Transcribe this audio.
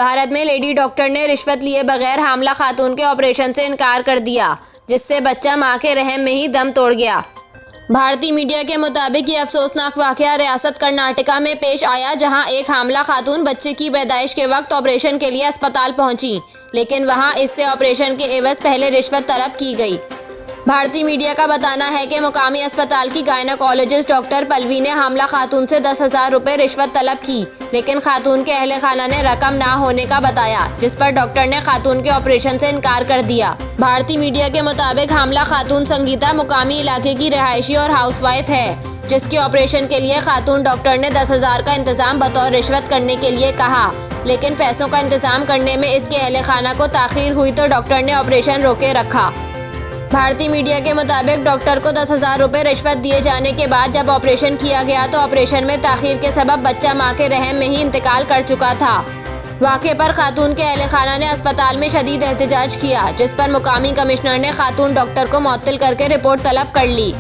भारत में lady doctor ने रिश्वत लिए बगैर हामला खातून के ऑपरेशन से इनकार कर दिया, जिससे बच्चा मां के रहम में ही दम तोड़ गया। भारतीय मीडिया के मुताबिक ये अफसोसनाक वाकया रियासत कर्नाटका में पेश आया, जहां एक हामला खातून बच्चे की पैदाइश के वक्त ऑपरेशन के लिए अस्पताल पहुंची, लेकिन वहां इससे ऑपरेशन के एवज पहले रिश्वत तलब की गई। भारतीय मीडिया का बताना है कि मुकामी अस्पताल की गायनेकोलॉजिस्ट डॉक्टर पल्लवी ने हामला खातून से 10,000 रुपये रिश्वत तलब की, लेकिन खातून के अहले खाना ने रकम ना होने का बताया, जिस पर डॉक्टर ने खातून के ऑपरेशन से इनकार कर दिया। भारतीय मीडिया के मुताबिक हामला खातून संगीता मुकामी इलाके की रिहायशी और हाउसवाइफ है, जिसके ऑपरेशन के लिए खातून डॉक्टर ने 10,000 का इंतजाम बतौर रिश्वत करने के लिए कहा, लेकिन पैसों का इंतजाम करने में इसके अहले खाना को ताखीर हुई तो डॉक्टर ने ऑपरेशन रोके रखा। भारतीय मीडिया के मुताबिक डॉक्टर को 10,000 रुपये रिश्वत दिए जाने के बाद जब ऑपरेशन किया गया तो ऑपरेशन में ताखीर के सबब बच्चा मां के रहम में ही इंतकाल कर चुका था। वाक़े पर खातून के अहले खाना ने अस्पताल में शदीद एहतजाज किया, जिस पर मुकामी कमिश्नर ने खातून डॉक्टर को मुअत्तल करके रिपोर्ट तलब कर ली।